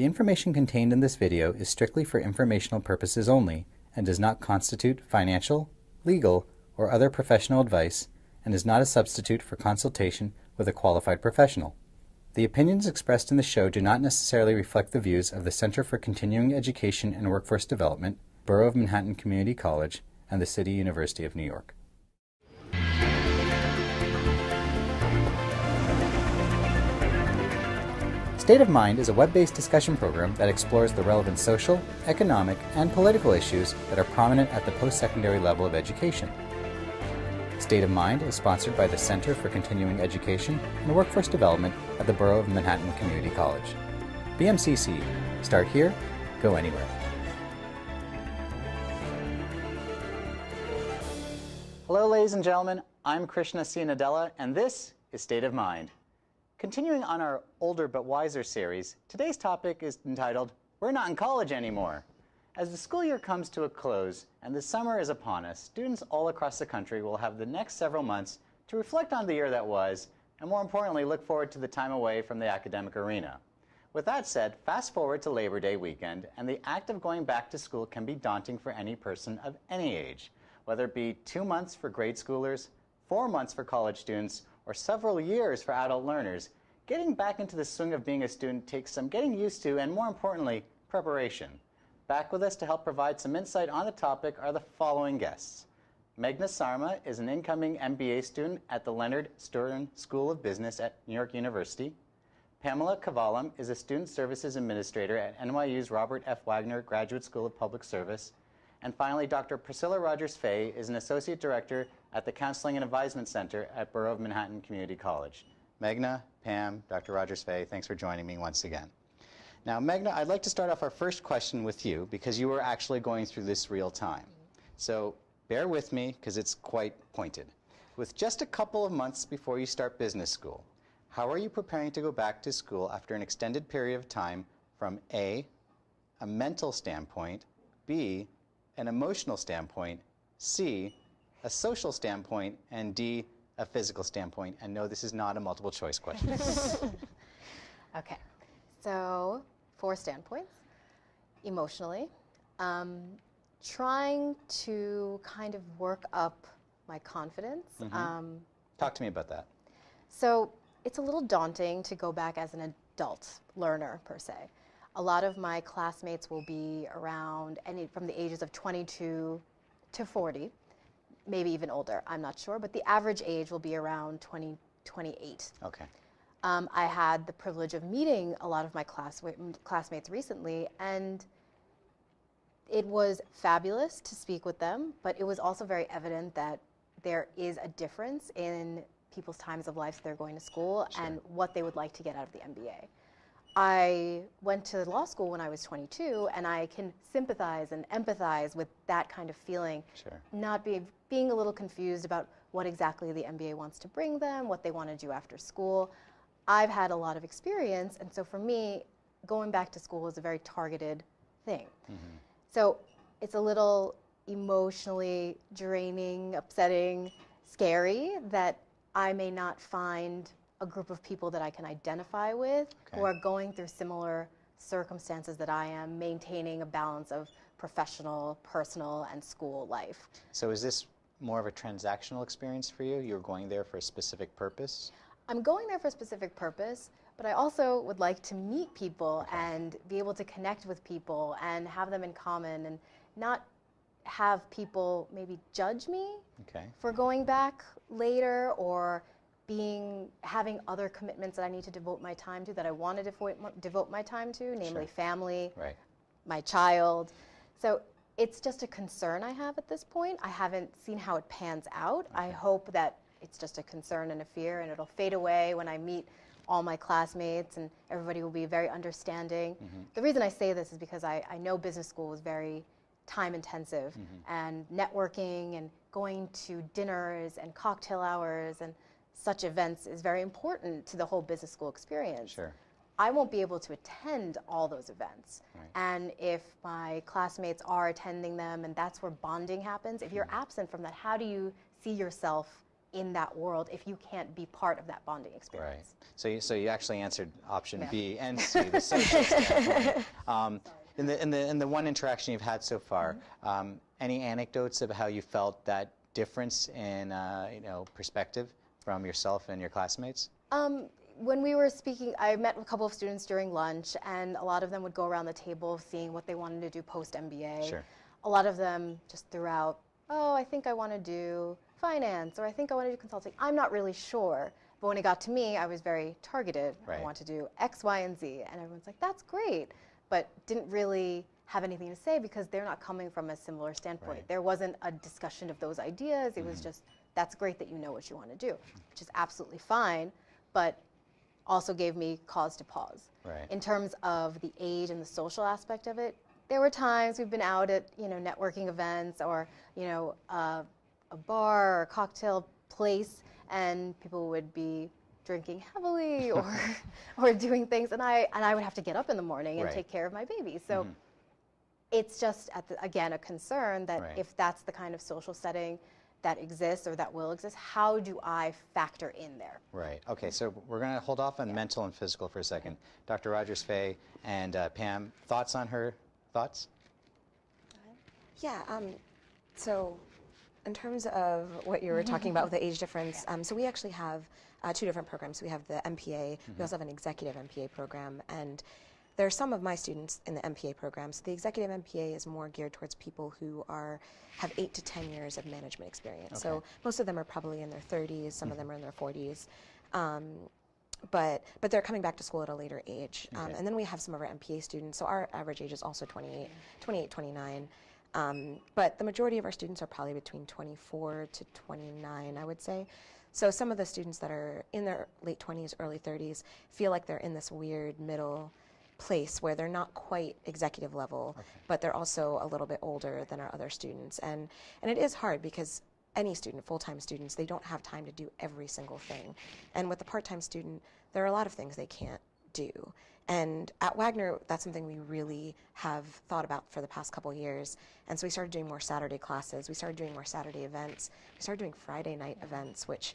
The information contained in this video is strictly for informational purposes only and does not constitute financial, legal, or other professional advice and is not a substitute for consultation with a qualified professional. The opinions expressed in the show do not necessarily reflect the views of the Center for Continuing Education and Workforce Development, Borough of Manhattan Community College, and the City University of New York. State of Mind is a web-based discussion program that explores the relevant social, economic, and political issues that are prominent at the post-secondary level of education. State of Mind is sponsored by the Center for Continuing Education and Workforce Development at the Borough of Manhattan Community College. BMCC. Start here, go anywhere. Hello, ladies and gentlemen. I'm Krishna C. Nadella, and this is State of Mind. Continuing on our Older But Wiser series, today's topic is entitled, We're Not in College Anymore. As the school year comes to a close and the summer is upon us, students all across the country will have the next several months to reflect on the year that was, and more importantly, look forward to the time away from the academic arena. With that said, fast forward to Labor Day weekend, and the act of going back to school can be daunting for any person of any age, whether it be 2 months for grade schoolers, 4 months for college students, or several years for adult learners. Getting back into the swing of being a student takes some getting used to and, more importantly, preparation. Back with us to help provide some insight on the topic are the following guests. Meghna Sarma is an incoming MBA student at the Leonard Stern School of Business at New York University. Pamela Kavalam is a Student Services Administrator at NYU's Robert F. Wagner Graduate School of Public Service. And finally, Dr. Priscilla Rogers-Fahy is an Associate Director at the Counseling and Advisement Center at Borough of Manhattan Community College. Meghna, Pam, Dr. Rogers-Fahy, thanks for joining me once again. Now, Meghna, I'd like to start off our first question with you because you were actually going through this real time. So bear with me because it's quite pointed. With just a couple of months before you start business school, how are you preparing to go back to school after an extended period of time from A, a mental standpoint, B, an emotional standpoint, C, a social standpoint, and D, a physical standpoint? And no, this is not a multiple choice question. Okay, so 4 standpoints. Emotionally, trying to kind of work up my confidence. Talk to me about that. So it's a little daunting to go back as an adult learner, per se. A lot of my classmates will be around from the ages of 22 to 40, maybe even older, I'm not sure, but the average age will be around 28. Okay. I had the privilege of meeting a lot of my classmates recently, and it was fabulous to speak with them, but it was also very evident that there is a difference in people's times of life that they're going to school and what they would like to get out of the MBA. I went to law school when I was 22, and I can sympathize and empathize with that kind of feeling, not being a little confused about what exactly the MBA wants to bring them, what they want to do after school. I've had a lot of experience, and so for me, going back to school is a very targeted thing. So it's a little emotionally draining, upsetting, scary that I may not find a group of people that I can identify with who are going through similar circumstances that I am, maintaining a balance of professional, personal, and school life. So is this more of a transactional experience for you? You're going there for a specific purpose? I'm going there for a specific purpose, but I also would like to meet people and be able to connect with people and have them in common and not have people maybe judge me for going back later or having other commitments that I need to devote my time to, that I want to devote my time to, namely family, my child. So it's just a concern I have at this point. I haven't seen how it pans out. I hope that it's just a concern and a fear, and it'll fade away when I meet all my classmates and everybody will be very understanding. The reason I say this is because I know business school was very time intensive, and networking and going to dinners and cocktail hours and such events is very important to the whole business school experience. I won't be able to attend all those events. And if my classmates are attending them and that's where bonding happens, if you're absent from that, how do you see yourself in that world if you can't be part of that bonding experience. Right. So you actually answered option B and C, the social standpoint. In the one interaction you've had so far, any anecdotes of how you felt that difference in perspective from yourself and your classmates? When we were speaking, I met a couple of students during lunch, and a lot of them would go around the table seeing what they wanted to do post-MBA. Sure. A lot of them just threw out, oh, I think I want to do finance, or I think I want to do consulting. I'm not really sure. But when it got to me, I was very targeted. Right. I want to do X, Y, and Z. And everyone's like, that's great. But didn't really have anything to say because they're not coming from a similar standpoint. Right. There wasn't a discussion of those ideas. It was just, that's great that you know what you want to do, which is absolutely fine, but also gave me cause to pause. Right. In terms of the age and the social aspect of it, there were times we've been out at networking events or a bar or a cocktail place, and people would be drinking heavily or doing things, and I would have to get up in the morning and Right. take care of my baby. So it's just again a concern that Right. if that's the kind of social setting that exists or that will exist, how do I factor in there? Right. Okay, so we're going to hold off on mental and physical for a second. Dr. Rogers-Fahy and Pam, thoughts on her thoughts? Yeah, so in terms of what you were talking about with the age difference, so we actually have two different programs. We have the MPA, we also have an executive MPA program, and there are some of my students in the MPA program. So the executive MPA is more geared towards people who have 8 to 10 years of management experience. Okay. So most of them are probably in their 30s, some of them are in their 40s. But they're coming back to school at a later age. Okay. And then we have some of our MPA students. So our average age is also 28, 29. But the majority of our students are probably between 24 to 29, I would say. So some of the students that are in their late 20s, early 30s feel like they're in this weird middle place where they're not quite executive level, but they're also a little bit older than our other students. And it is hard because any student, full-time students, they don't have time to do every single thing. And with the part-time student, there are a lot of things they can't do. And at Wagner, that's something we really have thought about for the past couple years. And so we started doing more Saturday classes. We started doing more Saturday events. We started doing Friday night events, which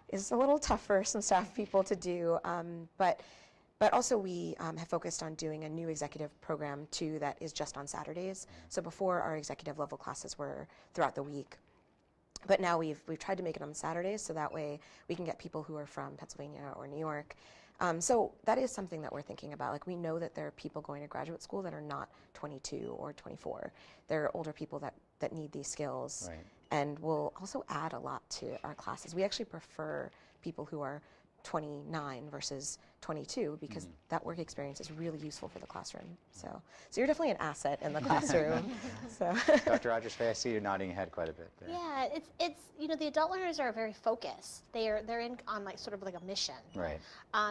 is a little tough for some staff people to do. But also we have focused on doing a new executive program too that is just on Saturdays. So before our executive level classes were throughout the week. But now we've tried to make it on Saturdays so that way we can get people who are from Pennsylvania or New York. So that is something that we're thinking about. Like, we know that there are people going to graduate school that are not 22 or 24. There are older people that need these skills. Right. And we'll also add a lot to our classes. We actually prefer people who are 29 versus 22 because that work experience is really useful for the classroom. So you're definitely an asset in the classroom. So. Dr. Rogers-Fahy, I see you nodding your head quite a bit there. Yeah, it's the adult learners are very focused. They're in on sort of like a mission. Right.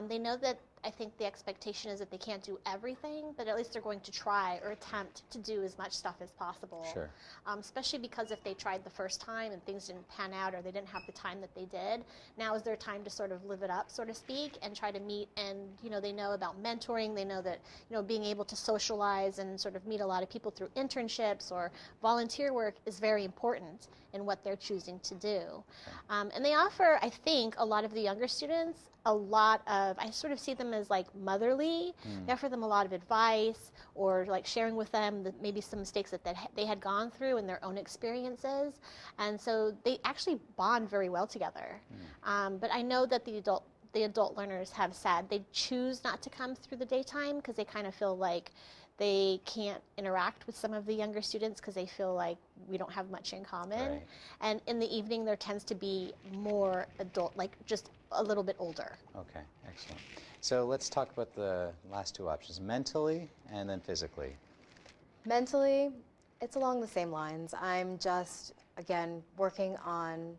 They know that I think the expectation is that they can't do everything, but at least they're going to try or attempt to do as much stuff as possible. Sure. Especially because if they tried the first time and things didn't pan out or they didn't have the time that they did, now is their time to sort of live it up, so to speak, and try to meet. And they know about mentoring. They know that being able to socialize and sort of meet a lot of people through internships or volunteer work is very important in what they're choosing to do. And they offer, I think, a lot of the younger students a lot of, I sort of see them as like motherly. They offer them a lot of advice or like sharing with them maybe some mistakes that they had gone through in their own experiences. And so they actually bond very well together. But I know that the adult learners have said they choose not to come through the daytime because they kind of feel like they can't interact with some of the younger students because they feel like we don't have much in common. Right. And in the evening, there tends to be more adult, like just a little bit older. Okay, excellent. So let's talk about the last two options, mentally and then physically. Mentally, it's along the same lines. I'm just, again, working on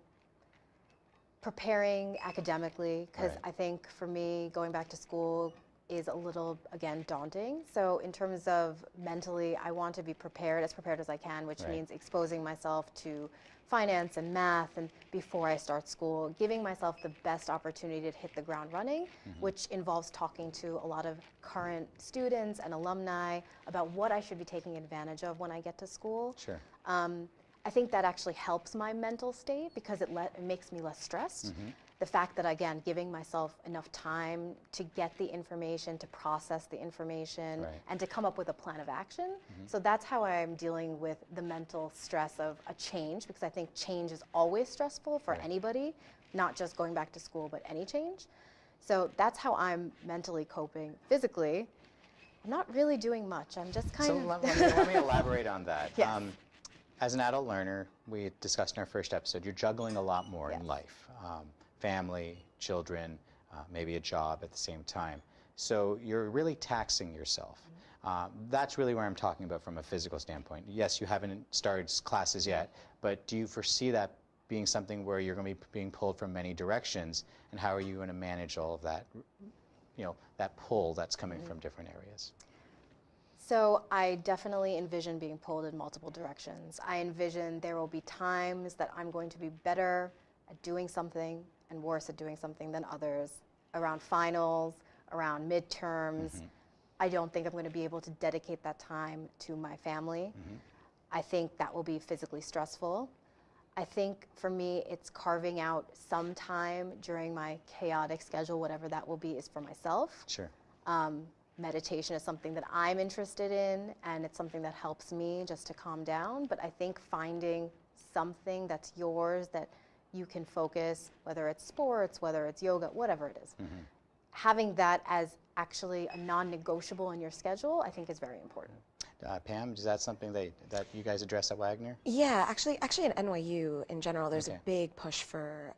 preparing academically because Right. I think for me, going back to school is a little, again, daunting. So in terms of mentally, I want to be prepared as I can, which Right. means exposing myself to finance and math and before I start school, giving myself the best opportunity to hit the ground running, which involves talking to a lot of current students and alumni about what I should be taking advantage of when I get to school. Sure. I think that actually helps my mental state because it makes me less stressed. The fact that, again, giving myself enough time to get the information, to process the information, and to come up with a plan of action. So that's how I'm dealing with the mental stress of a change, because I think change is always stressful for anybody, not just going back to school, but any change. So that's how I'm mentally coping. Physically, I'm not really doing much. I'm just kind of... Let me elaborate on that. Yes. As an adult learner, we discussed in our first episode, you're juggling a lot more in life. Family, children, maybe a job at the same time. So you're really taxing yourself. That's really where I'm talking about from a physical standpoint. Yes, you haven't started classes yet, but do you foresee that being something where you're going to be being pulled from many directions, and how are you going to manage all of that, that pull that's coming from different areas? So I definitely envision being pulled in multiple directions. I envision there will be times that I'm going to be better at doing something and worse at doing something than others. Around finals, around midterms, I don't think I'm going to be able to dedicate that time to my family. I think that will be physically stressful. I think for me, it's carving out some time during my chaotic schedule, whatever that will be, is for myself. Sure. Meditation is something that I'm interested in, and it's something that helps me just to calm down. But I think finding something that's yours that you can focus, whether it's sports, whether it's yoga, whatever it is, having that as actually a non-negotiable in your schedule, I think is very important. Pam, is that something that you guys address at Wagner? Yeah, actually at NYU in general, there's a big push for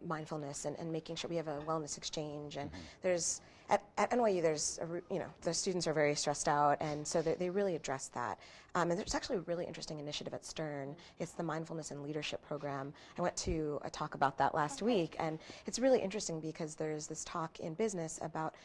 mindfulness and making sure we have a wellness exchange. And there's at NYU, there's the students are very stressed out, and so they really address that. And there's actually a really interesting initiative at Stern. It's the Mindfulness and Leadership Program. I went to a talk about that last week, and it's really interesting because there's this talk in business about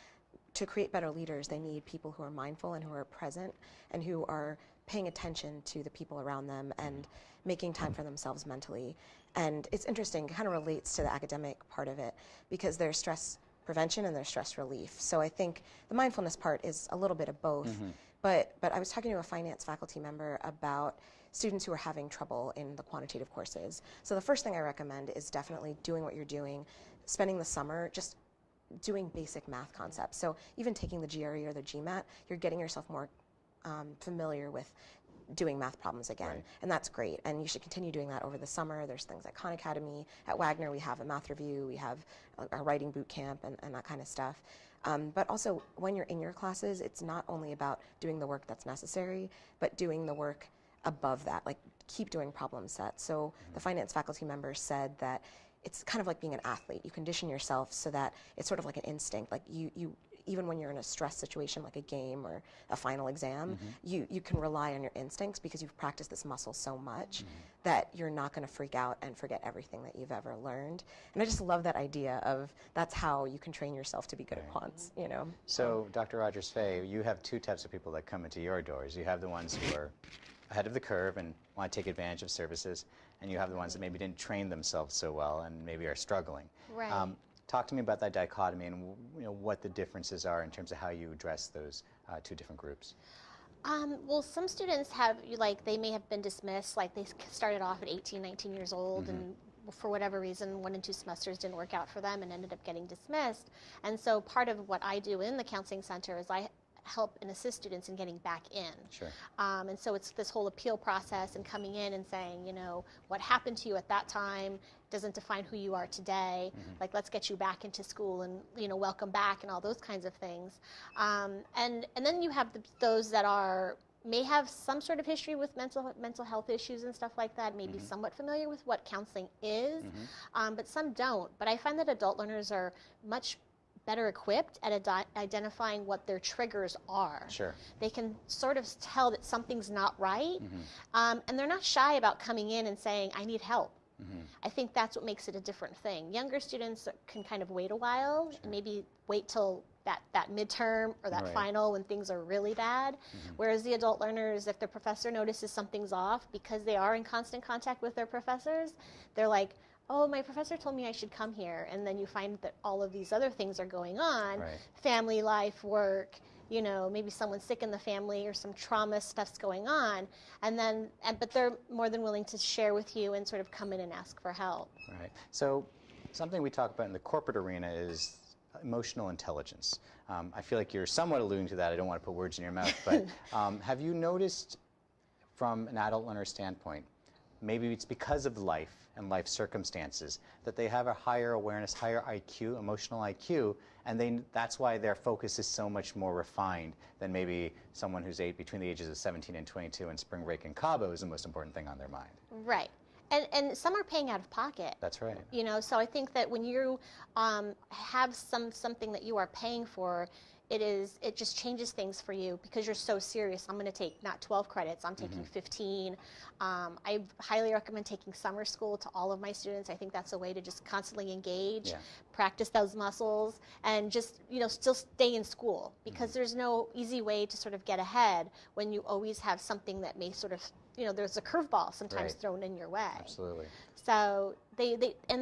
to create better leaders, they need people who are mindful and who are present and who are paying attention to the people around them and making time for themselves mentally. And it's interesting, it kind of relates to the academic part of it because there's stress prevention and there's stress relief. So I think the mindfulness part is a little bit of both. But I was talking to a finance faculty member about students who are having trouble in the quantitative courses. So the first thing I recommend is definitely doing what you're doing, spending the summer just doing basic math concepts. So even taking the GRE or the GMAT, you're getting yourself more familiar with doing math problems again. And that's great. And you should continue doing that over the summer. There's things like Khan Academy. At Wagner, we have a math review. We have our writing boot camp and that kind of stuff. But also, when you're in your classes, it's not only about doing the work that's necessary, but doing the work above that. Like, keep doing problem sets. So the finance faculty member said that it's kind of like being an athlete. You condition yourself so that it's sort of like an instinct. Like you even when you're in a stress situation like a game or a final exam, you can rely on your instincts because you've practiced this muscle so much that you're not going to freak out and forget everything that you've ever learned. And I just love that idea of that's how you can train yourself to be good at quants, you know. So, Dr. Rogers-Fahy, you have two types of people that come into your doors. You have the ones who are ahead of the curve and want to take advantage of services, and you have the ones that maybe didn't train themselves so well and maybe are struggling. Right. Talk to me about that dichotomy and what the differences are in terms of how you address those two different groups. Well, some students have, they may have been dismissed, like they started off at 18, 19 years old and for whatever reason, 1 and 2 semesters didn't work out for them and ended up getting dismissed. And so part of what I do in the counseling center is I help and assist students in getting back in. Sure. And so it's this whole appeal process and coming in and saying, what happened to you at that time doesn't define who you are today. Like, let's get you back into school and, welcome back and all those kinds of things. And then you have those that may have some sort of history with mental health issues and stuff like that, maybe somewhat familiar with what counseling is, but some don't. But I find that adult learners are much better equipped at identifying what their triggers are. Sure. They can sort of tell that something's not right, and they're not shy about coming in and saying, I need help. I think that's what makes it a different thing. Younger students can kind of wait a while, and maybe wait till that midterm or that final when things are really bad, whereas the adult learners, if the professor notices something's off, because they are in constant contact with their professors, they're like, oh, my professor told me I should come here. And then you find that all of these other things are going on, family life, work, you know, maybe someone's sick in the family or some trauma stuff's going on, but they're more than willing to share with you and sort of come in and ask for help. Right. So something we talk about in the corporate arena is emotional intelligence. I feel like you're somewhat alluding to that. I don't want to put words in your mouth, but have you noticed from an adult learner standpoint, maybe it's because of life and life circumstances, that they have a higher awareness, higher IQ, emotional IQ, and that's why their focus is so much more refined than maybe someone who's between the ages of 17 and 22 and spring break in Cabo is the most important thing on their mind. Right. And some are paying out of pocket. That's right. You know, so I think that when you have something that you are paying for, it just changes things for you because you're so serious. I'm going to take not 12 credits, I'm taking 15. I highly recommend taking summer school to all of my students. I think that's a way to just constantly engage, practice those muscles, and just, you know, still stay in school because there's no easy way to sort of get ahead when you always have something that may sort of, you know, there's a curveball sometimes thrown in your way. Absolutely. So they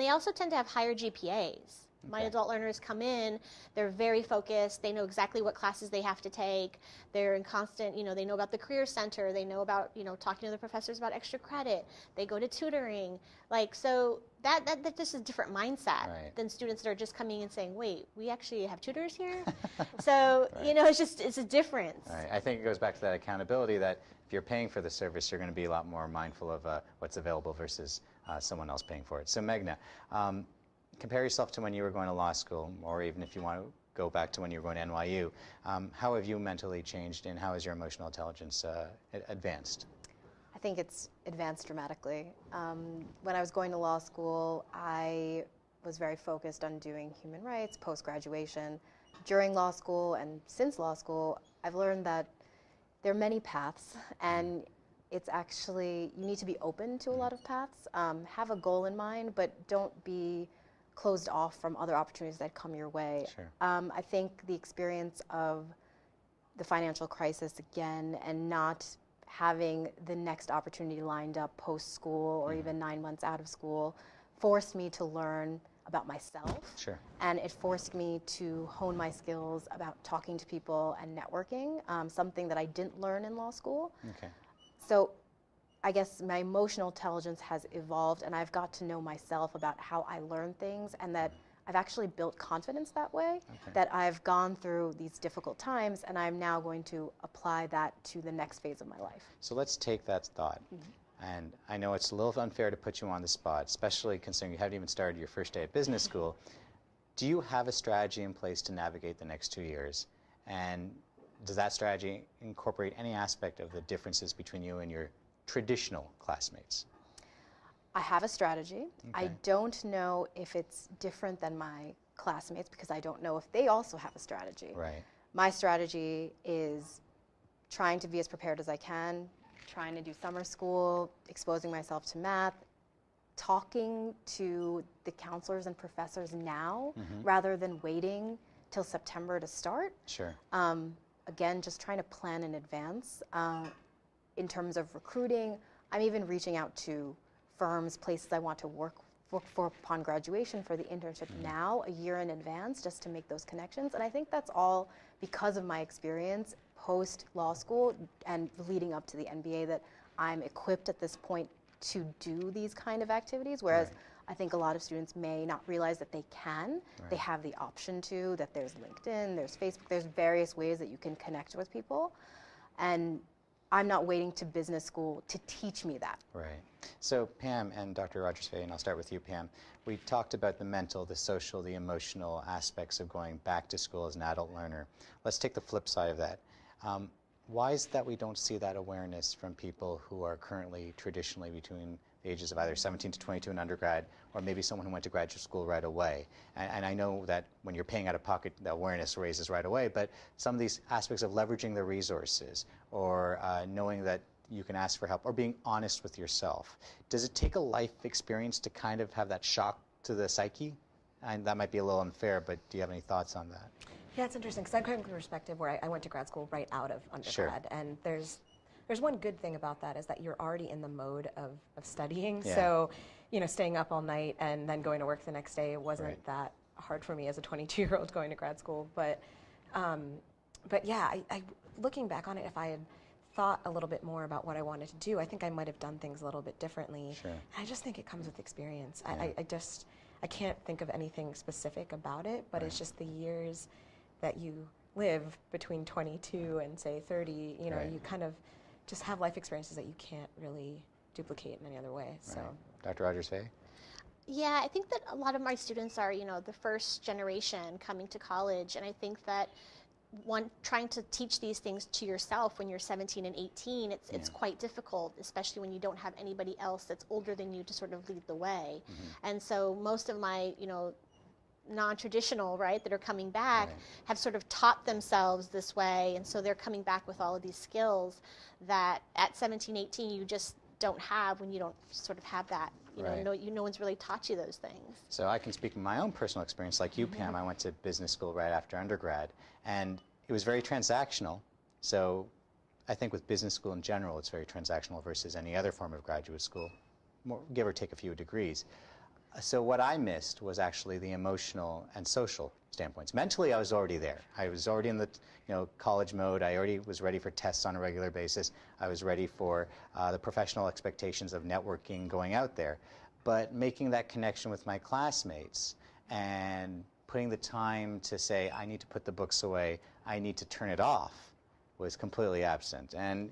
also tend to have higher GPAs. My adult learners come in, they're very focused, they know exactly what classes they have to take, they're in constant, you know, they know about the Career Center, they know about, you know, talking to the professors about extra credit, they go to tutoring, like, so that just is a different mindset than students that are just coming and saying, wait, we actually have tutors here? So, you know, it's a difference. Right. I think it goes back to that accountability that if you're paying for the service, you're going to be a lot more mindful of what's available versus someone else paying for it. So Meghna, compare yourself to when you were going to law school, or even if you want to go back to when you were going to NYU. How have you mentally changed, and how has your emotional intelligence advanced? I think it's advanced dramatically. When I was going to law school, I was very focused on doing human rights post-graduation. During law school and since law school, I've learned that there are many paths, and it's actually, you need to be open to a lot of paths. Have a goal in mind, but don't be closed off from other opportunities that come your way. Sure. I think the experience of the financial crisis again and not having the next opportunity lined up post-school or even 9 months out of school forced me to learn about myself. Sure. And it forced me to hone my skills about talking to people and networking, something that I didn't learn in law school. Okay. So I guess my emotional intelligence has evolved, and I've got to know myself about how I learn things, and that I've actually built confidence that way, that I've gone through these difficult times, and I'm now going to apply that to the next phase of my life. So let's take that thought. And I know it's a little unfair to put you on the spot, especially considering you haven't even started your first day at business school. Do you have a strategy in place to navigate the next 2 years? And does that strategy incorporate any aspect of the differences between you and your traditional classmates? I have a strategy. I don't know if it's different than my classmates because I don't know if they also have a strategy. Right. My strategy is trying to be as prepared as I can, trying to do summer school, exposing myself to math, talking to the counselors and professors now rather than waiting till September to start. Sure. Again, just trying to plan in advance. In terms of recruiting, I'm even reaching out to firms, places I want to work for upon graduation for the internship now, a year in advance, just to make those connections. And I think that's all because of my experience post law school and leading up to the MBA, that I'm equipped at this point to do these kind of activities, whereas I think a lot of students may not realize that they can. They have the option to, that there's LinkedIn, there's Facebook, there's various ways that you can connect with people. And I'm not waiting to business school to teach me that. Right. So Pam and Dr. Rogers-Fahy, and I'll start with you, Pam, we talked about the mental, the social, the emotional aspects of going back to school as an adult learner. Let's take the flip side of that. Why is it that we don't see that awareness from people who are currently traditionally between the ages of either 17 to 22 in undergrad, or maybe someone who went to graduate school right away? And I know that when you're paying out of pocket, the awareness raises right away, but some of these aspects of leveraging the resources, or knowing that you can ask for help, or being honest with yourself, does it take a life experience to kind of have that shock to the psyche? And that might be a little unfair, but do you have any thoughts on that? Yeah, it's interesting, because I'm coming from the perspective where I went to grad school right out of undergrad, and there's one good thing about that, is that you're already in the mode of studying. So, you know, staying up all night and then going to work the next day wasn't that hard for me as a 22-year-old going to grad school. But But yeah, looking back on it, if I had thought a little bit more about what I wanted to do, I think I might have done things a little bit differently. Sure. I just think it comes with experience. Yeah. I can't think of anything specific about it, but Right. it's just the years that you live between 22 and say 30, you know, Right. you kind of just have life experiences that you can't really duplicate in any other way. So, Right. Dr. Rogers-Fahy? Yeah, I think that a lot of my students are, the first generation coming to college, and I think that trying to teach these things to yourself when you're 17 and 18, it's quite difficult, especially when you don't have anybody else that's older than you to sort of lead the way. And so most of my, non-traditional, right, that are coming back have sort of taught themselves this way, and so they're coming back with all of these skills that at 17, 18 you just don't have when you don't sort of have that. No one's really taught you those things. So I can speak from my own personal experience. Like you, Pam, I went to business school right after undergrad, and it was very transactional. So I think with business school in general, it's very transactional versus any other form of graduate school, give or take a few degrees. So what I missed was actually the emotional and social standpoints. Mentally, I was already there. I was already in the college mode. I already was ready for tests on a regular basis. I was ready for the professional expectations of networking going out there. But making that connection with my classmates and putting the time to say, I need to put the books away, I need to turn it off, was completely absent. And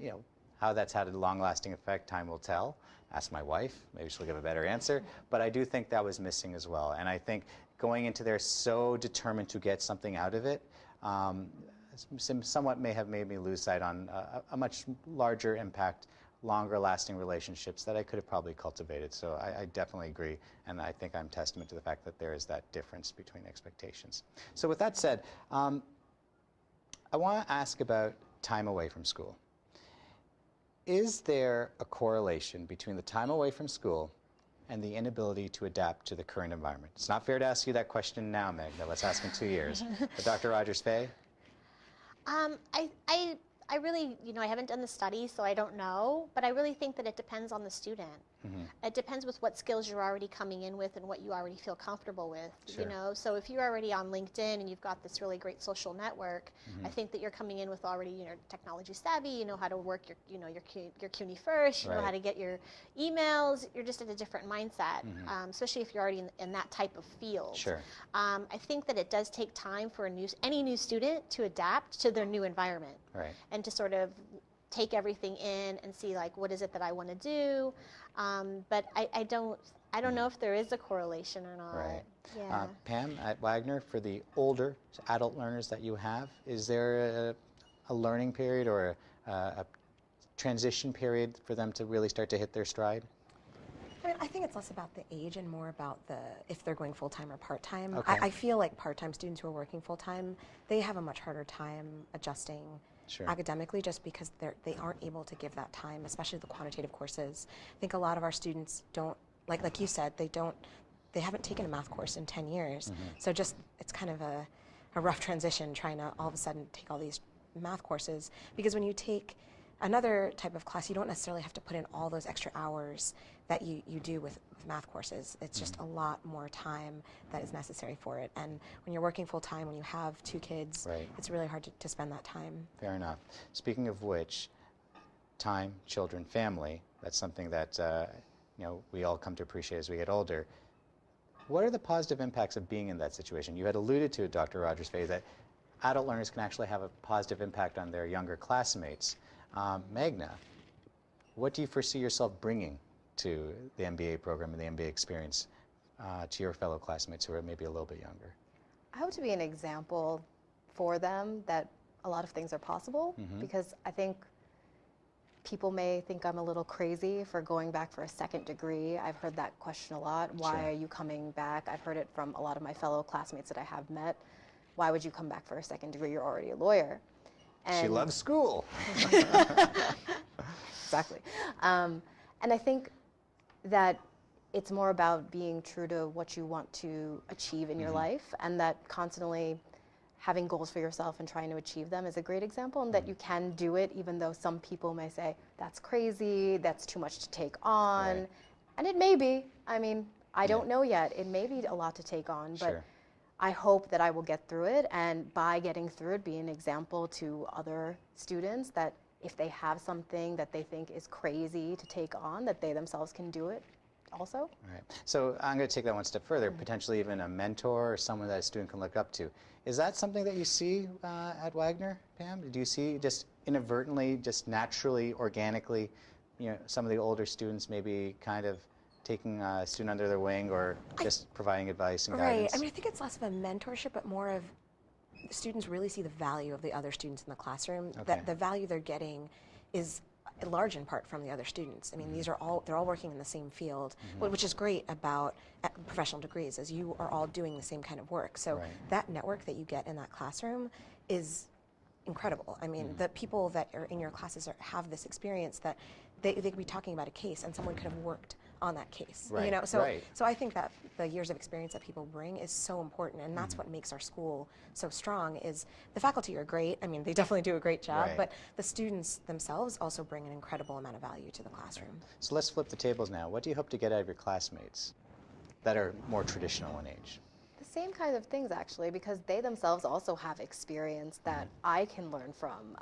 how that's had a long-lasting effect, time will tell. Ask my wife, maybe she'll give a better answer. But I do think that was missing as well. And I think going into there so determined to get something out of it, somewhat may have made me lose sight on a much larger impact, longer lasting relationships that I could have probably cultivated. So I definitely agree, and I think I'm testament to the fact that there is that difference between expectations. So with that said, I want to ask about time away from school. Is there a correlation between the time away from school and the inability to adapt to the current environment? It's not fair to ask you that question now, Meghna. Let's ask in 2 years. But Dr. Rogers-Fahy? I really, I haven't done the study, so I don't know, but I really think that it depends on the student. It depends with what skills you're already coming in with and what you already feel comfortable with, So if you're already on LinkedIn and you've got this really great social network, I think that you're coming in with already, technology savvy, you know how to work your CUNY first, you know how to get your emails, you're just at a different mindset, especially if you're already in that type of field. Sure. I think that it does take time for any new student to adapt to their new environment. Right. And to sort of take everything in and see, like, what is it that I want to do? But I don't know if there is a correlation or not. Right. Yeah. Pam, at Wagner, for the older adult learners that you have, is there a learning period or a transition period for them to really start to hit their stride? I mean, I think it's less about the age and more about if they're going full-time or part-time. Okay. I feel like part-time students who are working full-time, they have a much harder time adjusting academically just because they aren't able to give that time, especially the quantitative courses. I think a lot of our students don't, like you said, they haven't taken a math course in 10 years. So it's kind of a rough transition trying to all of a sudden take all these math courses, because when you take another type of class, you don't necessarily have to put in all those extra hours that you do with math courses. It's just a lot more time that is necessary for it. And when you're working full time, when you have 2 kids, it's really hard to spend that time. Fair enough. Speaking of which, time, children, family, that's something that we all come to appreciate as we get older. What are the positive impacts of being in that situation? You had alluded to it, Dr. Rogers-Fahy, that adult learners can actually have a positive impact on their younger classmates. Meghna, what do you foresee yourself bringing to the MBA program and the MBA experience to your fellow classmates who are maybe a little bit younger? I hope to be an example for them that a lot of things are possible, because I think people may think I'm a little crazy for going back for a second degree. I've heard that question a lot. Why are you coming back? I've heard it from a lot of my fellow classmates that I have met. Why would you come back for a second degree? You're already a lawyer. And she loves school. Exactly. And I think that it's more about being true to what you want to achieve in your life, and that constantly having goals for yourself and trying to achieve them is a great example, and that you can do it even though some people may say, that's crazy, that's too much to take on. Right. And it may be. I mean, I don't know yet. It may be a lot to take on, but I hope that I will get through it, and by getting through it, be an example to other students that if they have something that they think is crazy to take on, that they themselves can do it also. Right. So I'm going to take that one step further, potentially even a mentor or someone that a student can look up to. Is that something that you see at Wagner, Pam? Do you see just inadvertently, just naturally, organically, some of the older students maybe kind of taking a student under their wing or just providing advice and guidance? Right. I mean, I think it's less of a mentorship, but more of students really see the value of the other students in the classroom. Okay. That the value they're getting is large in part from the other students. I mean, they're all working in the same field, which is great about professional degrees, as you are all doing the same kind of work. So that network that you get in that classroom is incredible. I mean, the people that are in your classes have this experience that they could be talking about a case and someone could have worked on that case. Right. So I think that the years of experience that people bring is so important, and that's what makes our school so strong. Is the faculty are great. I mean, they definitely do a great job, but the students themselves also bring an incredible amount of value to the classroom. So let's flip the tables now. What do you hope to get out of your classmates that are more traditional in age? The same kind of things, actually, because they themselves also have experience that I can learn from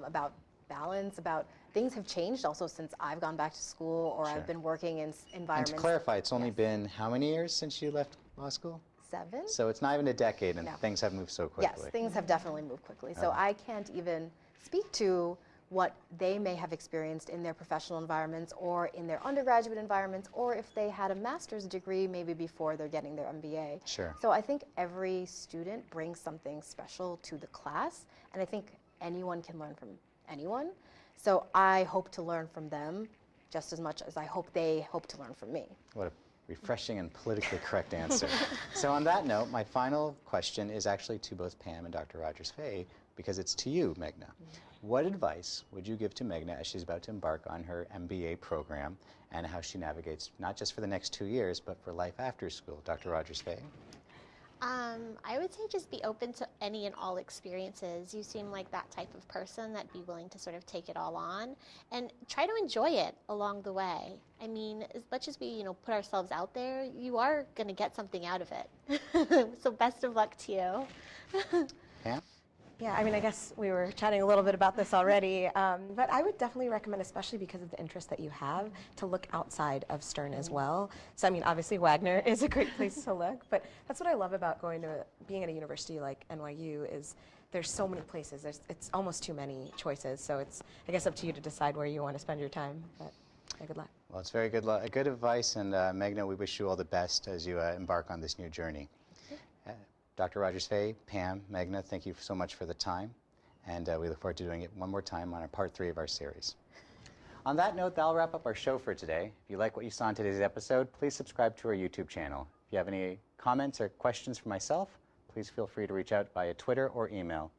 about balance, about things have changed also since I've gone back to school or I've been working in environments. And to clarify, it's only been how many years since you left law school? 7. So it's not even a decade, and things have moved so quickly. Yes, things have definitely moved quickly. So I can't even speak to what they may have experienced in their professional environments or in their undergraduate environments, or if they had a master's degree maybe before they're getting their MBA. Sure. So I think every student brings something special to the class, and I think anyone can learn from anyone. So I hope to learn from them just as much as I hope they hope to learn from me. What a refreshing and politically correct answer. So on that note, my final question is actually to both Pam and Dr. Rogers-Fahy, because it's to you, Meghna. What advice would you give to Meghna as she's about to embark on her MBA program and how she navigates not just for the next 2 years, but for life after school? Dr. Rogers-Fahy? I would say just be open to any and all experiences. You seem like that type of person that'd be willing to sort of take it all on and try to enjoy it along the way. I mean, as much as we, put ourselves out there, you are going to get something out of it. So best of luck to you. Pam? Yeah, I mean, I guess we were chatting a little bit about this already, but I would definitely recommend, especially because of the interest that you have, to look outside of Stern as well. So, I mean, obviously Wagner is a great place to look, but that's what I love about being at a university like NYU is there's so many places. It's almost too many choices, so it's, I guess, up to you to decide where you want to spend your time, but yeah, good luck. Well, it's very good advice, and Meghna, we wish you all the best as you embark on this new journey. Dr. Rogers-Fahy, Pam, Meghna, thank you so much for the time, and we look forward to doing it one more time on our part 3 of our series. On that note, that'll wrap up our show for today. If you like what you saw in today's episode, please subscribe to our YouTube channel. If you have any comments or questions for myself, please feel free to reach out via Twitter or email.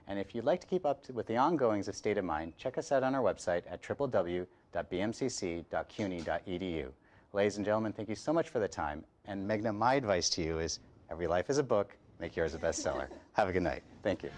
And if you'd like to keep up with the ongoings of State of Mind, check us out on our website at www.bmcc.cuny.edu. Ladies and gentlemen, thank you so much for the time. And Meghna, my advice to you is every life is a book. Make yours a bestseller. Have a good night. Thank you.